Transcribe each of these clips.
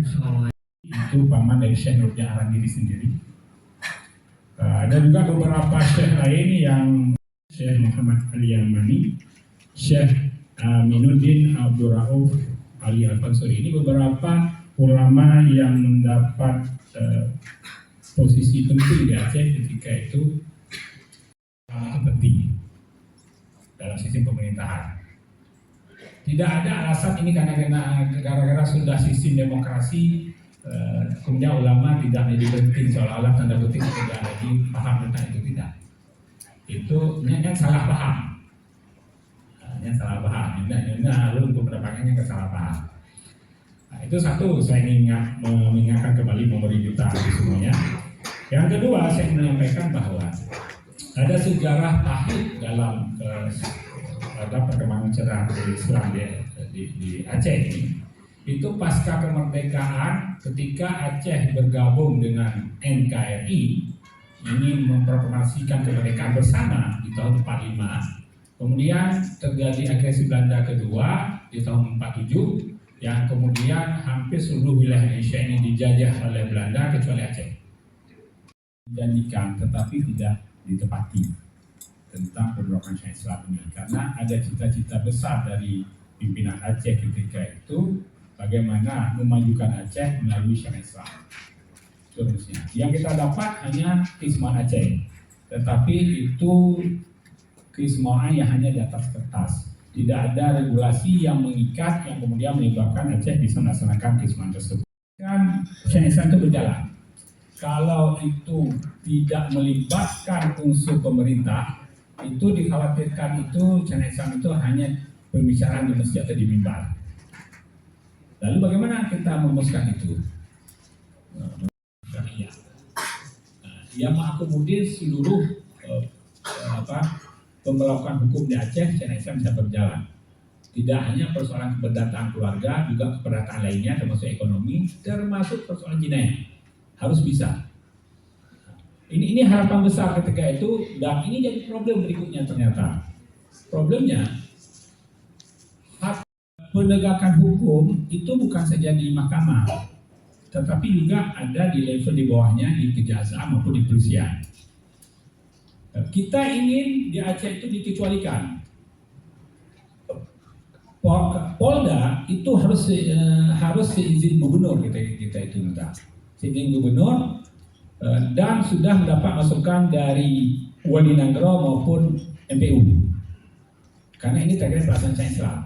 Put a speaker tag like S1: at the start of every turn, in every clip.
S1: Itu paman dari Syekh Nurdin Arandiri sendiri. Ada juga beberapa syekh lain yang Syekh Muhammad Ali Yamani, Syekh Aminuddin Abdul Rauf Ali Al-Fansuri. Ini beberapa ulama yang mendapat posisi penting di Aceh ketika itu penting dalam sistem pemerintahan. Tidak ada alasan ini karena gara-gara sudah sistem demokrasi, kemudian ulama tidak lebih penting, seolah-olah tanda kutip tidak lagi paham tentang itu. Tidak. Itu yang salah paham. Yang salah paham. Ini lalu untuk mendapatkannya kesalah paham. Nah, itu satu, saya mengingatkan kembali memori kita semuanya. Yang kedua, saya menyampaikan bahwa ada sejarah pahit dalam perkembangan cerah Islam di Aceh ini. Itu pasca kemerdekaan, ketika Aceh bergabung dengan NKRI, ini memproklamasikan kemerdekaan bersama di tahun 45. Kemudian terjadi agresi Belanda kedua di tahun 47, yang kemudian hampir seluruh wilayah Indonesia ini dijajah oleh Belanda kecuali Aceh. Dijanjikan tetapi tidak ditepati tentang penolakan Syariah Islam ini, karena ada cita-cita besar dari pimpinan Aceh ketika itu bagaimana memajukan Aceh melalui Syariah Islam. Terusnya, yang kita dapat hanya keistimewaan Aceh, tetapi itu keistimewaan yang hanya di atas kertas. Tidak ada regulasi yang mengikat yang kemudian menyebabkan Aceh bisa melaksanakan keistimewaan tersebut. Dan Syariah Islam itu berjalan. Kalau itu tidak melibatkan unsur pemerintah, itu dikhawatirkan itu Syariah Islam itu hanya pembicaraan di masjid atau di mimbar. Lalu bagaimana kita merumuskan itu? Syariah. Yang mengakomodir seluruh pemberlakuan hukum di Aceh, Syariah Islam bisa berjalan. Tidak hanya persoalan keperdataan keluarga, juga keperdataan lainnya termasuk ekonomi, termasuk persoalan jinayah. Harus bisa. Ini harapan besar ketika itu, dan ini jadi problem berikutnya ternyata. Problemnya, hak penegakan hukum itu bukan saja di mahkamah, tetapi juga ada di level di bawahnya, di kejaksaan maupun di polisian. Kita ingin di Aceh itu dikecualikan. Polda itu harus seizin gubernur, kita itu minta. Seizin gubernur dan sudah mendapat masukan dari Wali Nanggro maupun MPU. Karena ini terkait pelaksanaan Syariah Islam.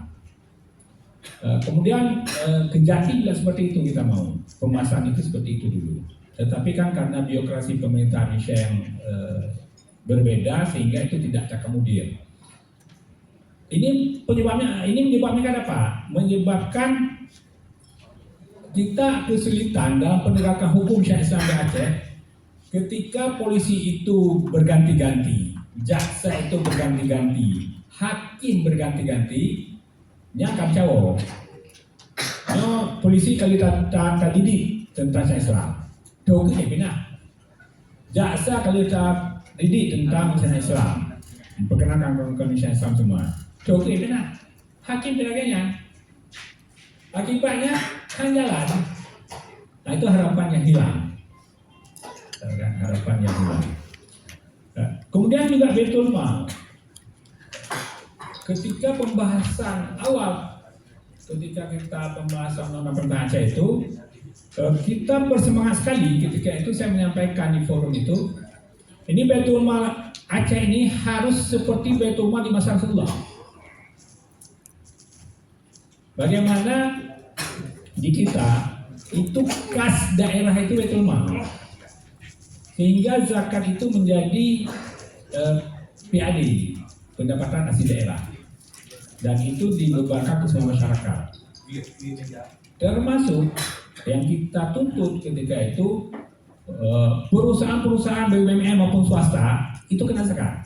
S1: Kemudian Kejati juga seperti itu kita mau. Pemasangan itu seperti itu dulu. Tetapi kan karena birokrasi pemerintahan Indonesia yang berbeda sehingga itu tidak terakomodir. Ini menyebabkan apa? Menyebabkan kita kesulitan dalam penegakan hukum Syariah Islam di Aceh ketika polisi itu berganti-ganti, jaksa itu berganti-ganti, hakim berganti-ganti, nyakap cawo. Polisi kali tak didik tentang Syariah Islam, tahu ke pindah. Jaksa kali tak didik tentang Syariah Islam, perkenalkan kawan-kawan Syariah Islam semua. Tahu ke pindah. Hakim penagihnya. Akibatnya kan jalan. Nah itu harapan yang hilang. Harapan yang hilang. Nah, kemudian juga Baitul Mal. Ketika pembahasan awal, ketika kita pembahasan undang-undang pertahanan Aceh itu, kita bersemangat sekali ketika itu saya menyampaikan di forum itu, ini Baitul Mal Aceh ini harus seperti Baitul Mal di masa Rasulullah. Bagaimana di kita itu kas daerah itu Baitul Mal, sehingga zakat itu menjadi PAD, pendapatan asli daerah, dan itu dibebankan ke semua masyarakat. Termasuk yang kita tuntut ketika itu perusahaan-perusahaan BUMN maupun swasta itu kena zakat.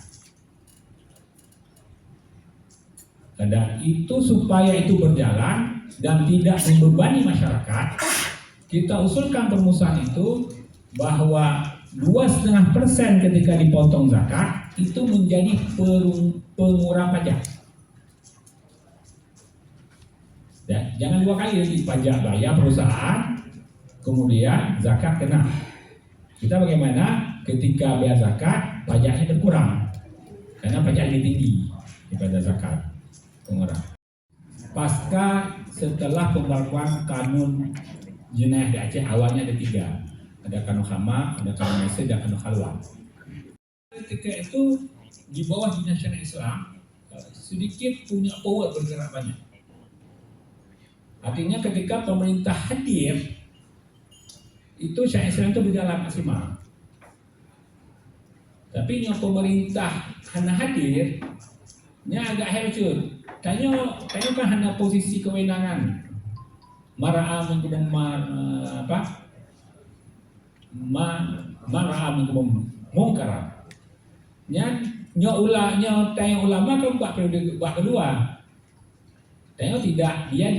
S1: Dan itu supaya itu berjalan dan tidak membebani masyarakat, kita usulkan perumusan itu bahwa 2,5% ketika dipotong zakat itu menjadi pengurangan pajak. Dan jangan 2 kali lagi pajak bayar perusahaan, kemudian zakat kena. Kita bagaimana ketika bayar zakat, pajaknya berkurang karena pajak lebih tinggi daripada zakat pengurang. Pasca setelah pemberlakuan kanun jenayah di Aceh, awalnya ada 3, ada kanun Hama, ada kanun Maisir, dan kanun Khalwa. Ketika itu di bawah Dinas Syariah Islam sedikit punya power bergerak banyak. Artinya ketika pemerintah hadir, itu Syariah Islam itu berjalan maksimal. Tapi yang pemerintah hanya hadir, nya agak hancur. Tanya kan hanya posisi kewenangan. Mara'a minkum mara'a minkum mungkar. Nya tanya ulama kan buat periode kedua. Tanya tidak dia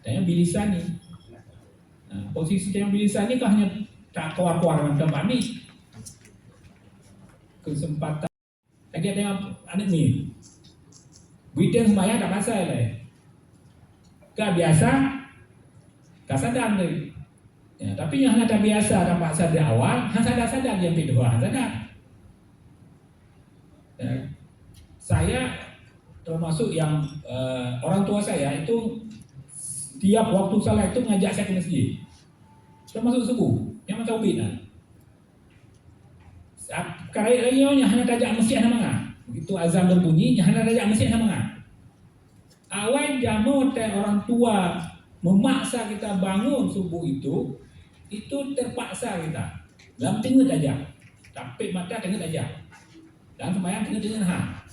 S1: tanya bilisani. Nah, posisi yang bilisani kan hanya tak keluar-keluar dengan tempat ni. Kesempatan lagi ada yang anak ni weekend sembahyang tak pasal lah, tak biasa tak sadar ni ya, tapi yang hanya tak biasa tak pasal di awal, hanya sadar yang kedua sadar ya. Saya termasuk yang orang tua saya itu tiap waktu salat itu mengajak saya ke masjid, termasuk subuh yang macam ubin lah. Karya-karyanya hanya tajak masjid nama. Begitu azan berbunyi, hanya tajak masjid nama. Awal jamu orang tua memaksa kita bangun subuh itu terpaksa kita. Dalam tengah tajak, tapi mata tengah tajak, dan sembahyang tengah.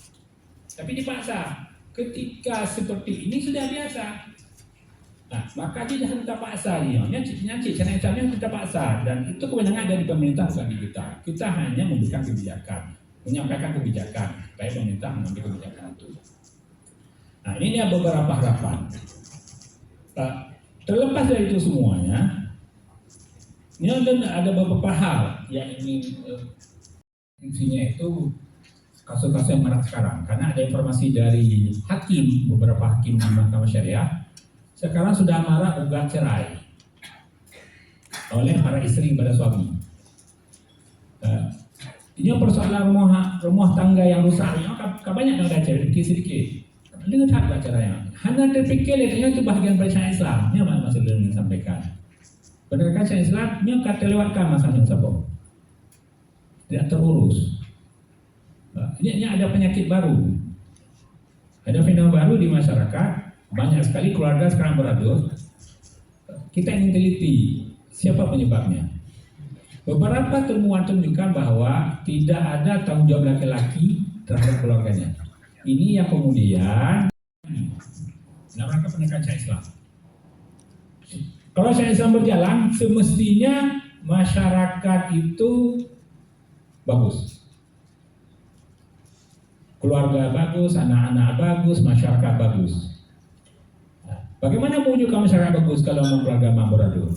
S1: Tapi dipaksa. Ketika seperti ini sudah biasa. Nah, maka dia jangan kita paksa dia. Nyacik cara-caranya kita paksa, dan itu kewenangan dari pemerintah bukan di kita. Kita hanya memberikan kebijakan, menyampaikan kebijakan, supaya pemerintah mengambil kebijakan itu. Nah, ini ada beberapa harapan. Terlepas dari itu semuanya, ini ada beberapa hal yang ingin intinya itu kasus-kasus yang marak sekarang, karena ada informasi dari hakim, beberapa hakim di Mahkamah Syariah sekarang sudah marah gugat cerai oleh para istri pada suami. Ini persoalan rumah tangga yang rusak. Banyak yang ada cerai sedikit. Dengan hak caranya. Hanya terfikir itu bahagian dari syariat Islam. Ini apa maksud yang disampaikan? Berdasarkan syariat Islam, ini akan terlewatkan masalah sabuk. Tidak terurus. Ini ada penyakit baru. Ada fenomena baru di masyarakat. Banyak sekali keluarga sekarang beradu. Kita ingin teliti siapa penyebabnya. Beberapa temuan tunjukkan bahwa tidak ada tanggung jawab laki-laki terhadap keluarganya. Ini yang kemudian dalam rangka penegakan syariat Islam. Kalau syariat Islam berjalan, semestinya masyarakat itu bagus. Keluarga bagus, anak-anak bagus, masyarakat bagus. Bagaimana mewujudkan masyarakat bagus kalau keluarga amburadul?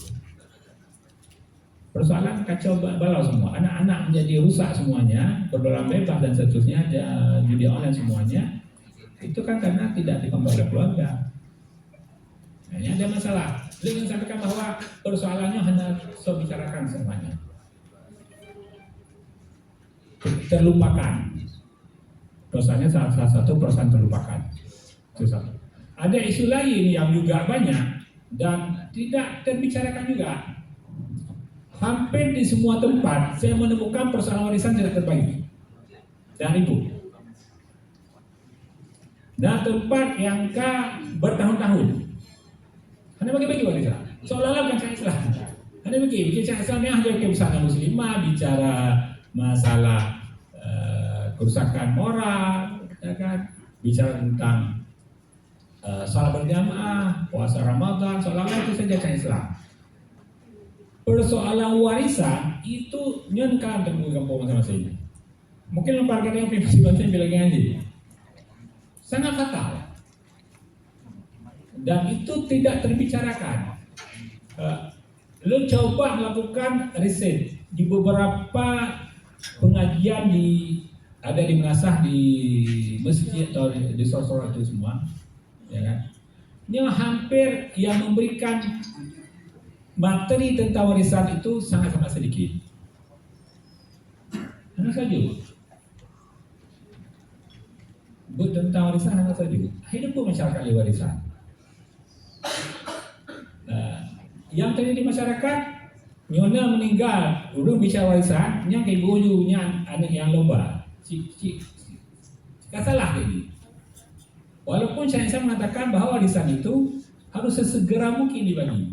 S1: Persoalan kacau balau semua. Anak-anak menjadi rusak semuanya, berdolan bebas dan seterusnya, judi online semuanya. Itu kan karena tidak dikembang oleh keluarga. Nah, ini ada masalah. Saya ingin sampaikan bahwa persoalannya hanya saya bicarakan semuanya. Terlupakan. Persoalannya salah satu persoalan terlupakan. Itu satu. Ada isu lain yang juga banyak dan tidak terbicarakan juga. Hampir di semua tempat saya menemukan persoalan warisan tidak terbagi dan ibu. Dan tempat yang bertahun-tahun hanya bagi-bagi warisan. Seolah-olah bukan syariat Islam. Hanya bikin syariat Islam yang hanya kebesaran muslimah, bicara masalah kerusakan moral, ya kan? Bicara tentang salat berjamaah, puasa Ramadan, seolah-olah itu saja syariat Islam. Persoalan warisan itu nyenkan temu kampung masing-masing. Mungkin lembaga yang masing-masing bilangnya aja. Sangat fatal. Dan itu tidak terbicarakan. Lu coba melakukan riset di beberapa pengajian ada di Mengasah, di masjid atau di sosok itu semua. Ya kan? Ini hampir yang memberikan materi tentang warisan itu sangat-sangat sedikit. Hanya saja. Tentang warisan hanya saja. Hidup pun masyarakat di warisan. Yang terjadi di masyarakat, nyonya meninggal, dulu bicara warisan, yang kayak gojunya anak yang lomba. Salah jadi. Walaupun saya mengatakan bahwa warisan itu harus sesegera mungkin dibagi.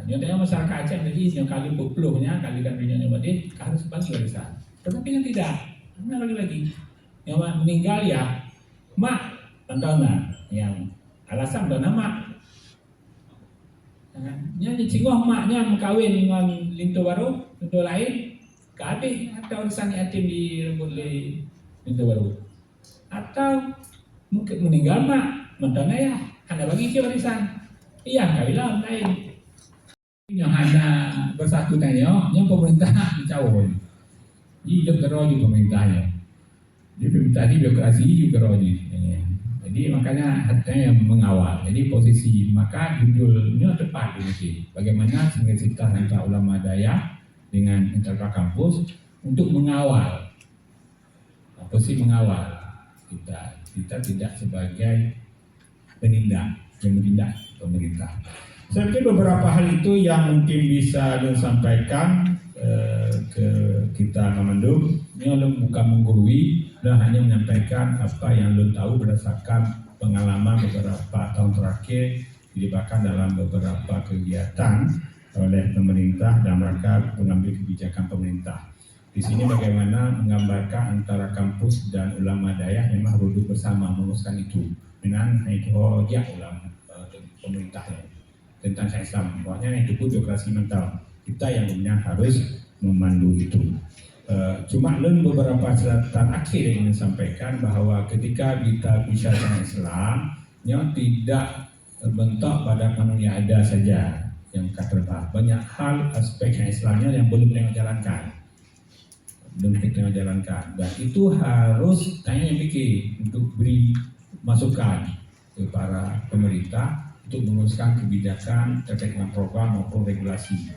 S1: Nyatanya masyarakat Aceh jadi yang kali puluhnya kali kan punya badai harus bagi warisan. Tetapi yang tidak, mana bagi-bagi. Yang meninggal ya, mak tentang yang alasan dan nama. Yang dicingoh maknya kawin dengan lintu baru, lintu lain, kabeh atau warisan yatim direbut oleh lintu baru. Atau mungkin meninggal mak, mentana ya, ada bagi ke warisan. Iya, kawilah lain. Yang ada bersangkutannya, yang pemerintah dicawon. Ini geroji pemerintahnya. Jadi pemerintah ini birokrasi juga geroji. Jadi makanya hatinya yang mengawal. Jadi posisi maka judulnya tepat ini. Bagaimana sinergitas antara ulama Dayak dengan internal kampus untuk mengawal. Posisi mengawal kita tidak sebagai penindak pemerintah. Saya pikir beberapa hal itu yang mungkin bisa disampaikan ke kita Kamandung. Ini bukan menggurui dan hanya menyampaikan apa yang lo tahu berdasarkan pengalaman beberapa tahun terakhir dilibatkan dalam beberapa kegiatan oleh pemerintah dan mereka mengambil kebijakan pemerintah. Di sini bagaimana menggambarkan antara kampus dan ulama Dayak memang duduk bersama merumuskan itu dengan itu dia ulama pemerintahnya tentang saya Islam. Pokoknya itu pun birokrasi mental kita yang kemudian harus memandu itu. Cuma beberapa catatan akhir yang ingin sampaikan bahwa ketika kita bicara tentang Islam, yang tidak bentuk pada kanun yang ada saja yang terdapat. Banyak hal aspek yang Islamnya yang belum kita jalankan, dan itu harus tanya yang pikir untuk beri masukan ke para pemerintah untuk meneruskan kebijakan terkait dengan program maupun regulasi.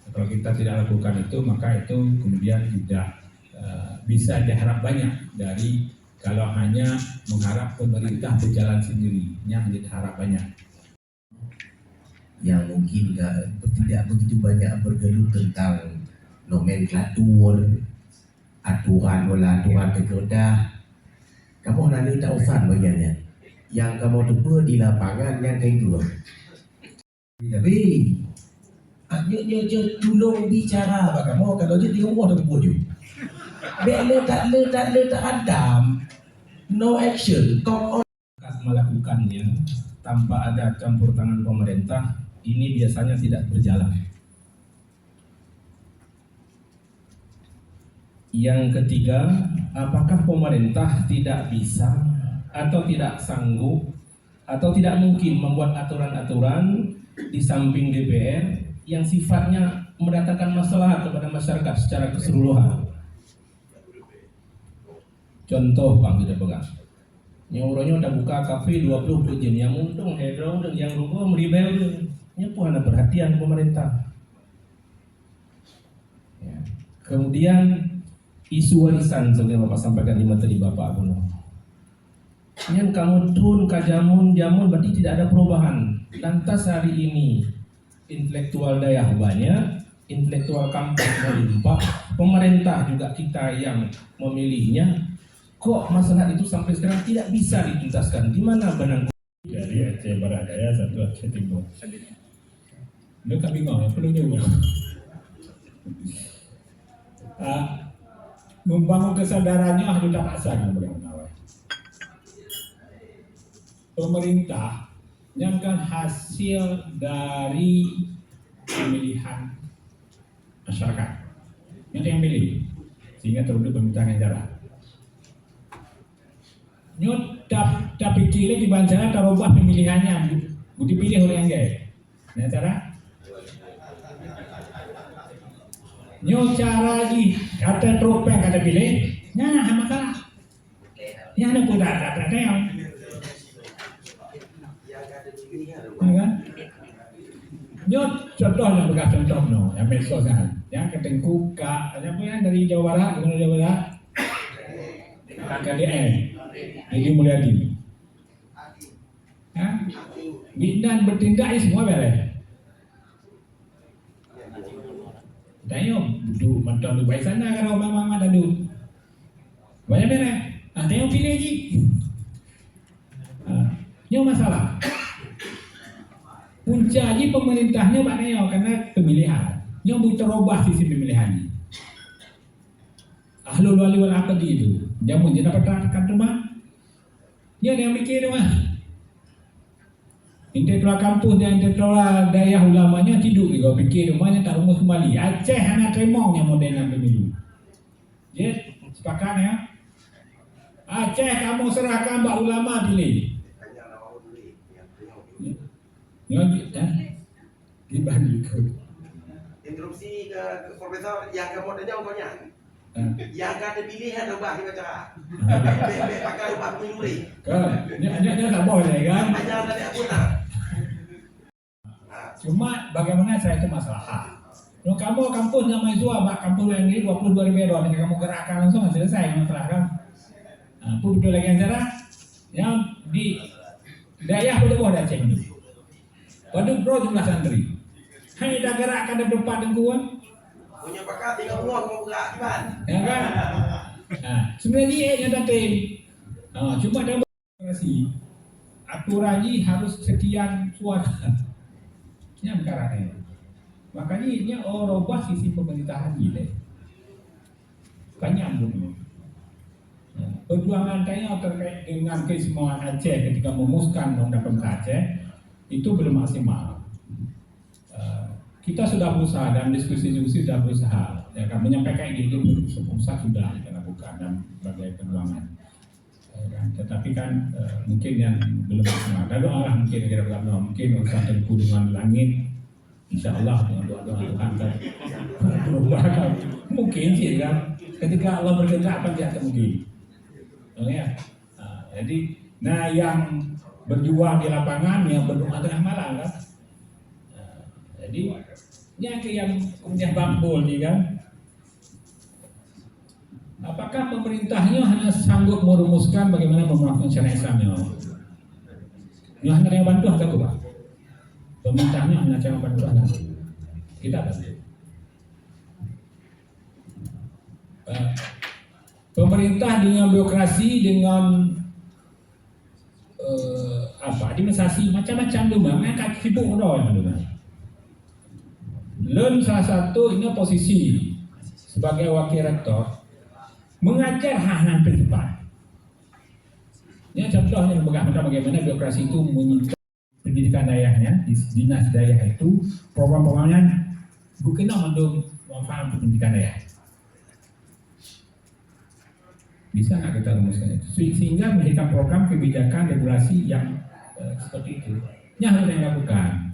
S1: Kalau kita tidak lakukan itu, maka itu kemudian tidak bisa diharap banyak dari kalau hanya mengharap pemerintah berjalan sendiri, yang diharap banyak.
S2: Yang mungkin tidak begitu banyak bergelut tentang nomenklatur, aturan tergoda. Kamu nanti tak usah bagiannya. Yang kamu tumpah di lapangan yang kayak tapi Dia tolong bicara apa kamu kalau dia tengok tak bodoh. Tak adam, no action, talk on.
S3: Melakukannya tanpa ada campur tangan pemerintah ini biasanya tidak berjalan. Yang ketiga, apakah pemerintah tidak bisa atau tidak sanggup atau tidak mungkin membuat aturan-aturan di samping DPR yang sifatnya mendatangkan masalah kepada masyarakat secara keseluruhan. Contoh Bang kita pegang. Yang orangnya udah buka kafe 20 jam, yang untung hedron dan yang rugo meribel. Ini pun ada perhatian pemerintah. Ya. Kemudian isu warisan seperti Bapak sampaikan di materi Bapak Abono. Yang kamu tun kajamun jamun berarti tidak ada perubahan. Lantas hari ini intelektual daerah banyak, intelektual kampung melimpah, pemerintah juga kita yang memilihnya. Kok masalah itu sampai sekarang tidak bisa dituntaskan? Di mana benang?
S1: Dari Aceh Barat Daya, satu Aceh Timur. Mereka bingung, yang perlu juga. Membangun kesadarannya harus tak paksa kan bagaimana? Pemerintah yang kan hasil dari pemilihan masyarakat yang pilih sehingga terwujud pemerintahan yang jalan. Nyot tapi kira di bancana terubah pemilihannya, dipilih oleh yang gay. Nah cara nyot cara di kata tropeng kata pilih, nah masalah. Yang ada pun ada yang kan? Nyot contohnya bekas contoh no, yang medsos kan, yang ketengku kak, apa yang dari Jawa Barat, gubernur Jawa Barat, KKDN, Deddy Mulyadi, Bidan bertindak ini semua beres. Tengok, duduk mantan baik sana kalau mama dan duduk, banyak beres. Tengok pilih lagi, ini masalah. Punca ni pemerintahnya Pak Neo karena pemilihan. Yang mau terubah sistem pemilihan ini. Ahlul wali wal aqdi itu. Jamun dia dapat kan rumah. Dia yang mikir rumah. Intelektual kampus dan intelektual daya ulamanya tidur juga pikir rumahnya tak rumus kembali. Aceh hanya tremong yang modelnya pemilu. Jadi sepakat ya. Aceh kamu serahkan Mbak ulama pilih. Nyonjit kan? Dibanding ikut.
S4: Interupsi ke Profesor yang ke modelnya ongkonya. Yang kata pilihan ubah di baca. Pakai ubah pemilih.
S1: Kan? Dia tak boleh kan?
S4: Ajar dari aku nak.
S1: Cuma bagaimana saya itu masalah. Kalau kamu kampus nama itu abak kampus yang ini 22 ribu dolar, kamu gerakkan langsung selesai masalah kan? Pun betul lagi cara yang di daerah boleh ada cek ini. Waduh bro jumlah santri. Hanya dah gerakkan ada depan dengkuan.
S4: Punya pakat tinggal uang mau gerak kan?
S1: Ya kan? Sebenarnya dia yang datang. Cuma dalam demokrasi aturannya harus sekian suara. Ini perkara. Makanya ini rubah sisi pemerintahan ini. Banyak bunyi. Perjuangan saya terkait dengan keistimewaan Aceh ketika memutuskan undang-undang Aceh itu belum maksimal. Kita sudah berusaha dan diskusi-diskusi sudah berusaha ya, kan, menyampaikan ide itu usaha sudah kita lakukan dan berbagai perjuangan. Tetapi kan mungkin yang belum maksimal. Dan doa mungkin kira-kira mungkin usaha tempuh dengan langit, insya Allah dengan doa-doa Tuhan kan berubah kan. Mungkin sih kan. Ketika Allah berkehendak apa tidak mungkin. Ya. Jadi, yang berjuang di lapangan yang berdoa tengah malam kan. Jadi yang kemudian bangkul nih kan. Apakah pemerintahnya hanya sanggup merumuskan bagaimana menerapkan syariat Islamnya? Yang hanya yang bantu atau apa? Pemerintahnya hanya cara bantu atau kita bantu. Pemerintah dengan birokrasi dengan administrasi macam-macam tu bang, kan sibuk dah yang tu bang. Lun salah satu ini posisi sebagai wakil rektor mengajar hal-hal prinsipal. Ini contohnya bagaimana birokrasi itu menyingkat pendidikan daerahnya, dinas daerah itu program-programnya bukan untuk manfaat pendidikan daerah. Bisa nggak kita rumuskan itu sehingga memberikan program kebijakan regulasi yang seperti itu. Ini harus yang lakukan.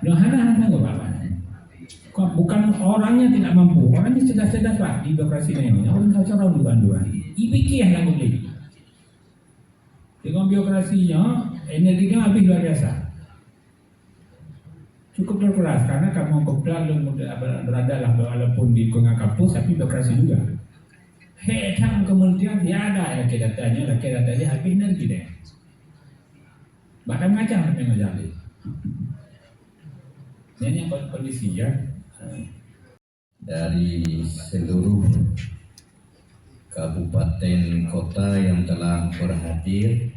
S1: Hana apa? Bukan orangnya tidak mampu, orangnya cerdas-cerdas pak di birokrasi ini. Orang tahu cara dua-dua. IPK yang lagu beli. Dengan birokrasinya energinya habis luar biasa. Cukup berkeras karena kamu berada lah walaupun di tengah kampus tapi birokrasi juga. Tang kementerian tiada laki datanya habis energi deh. Bahkan ngajak mengajar. Ini yang kondisi ya.
S2: Dari seluruh kabupaten kota yang telah berhadir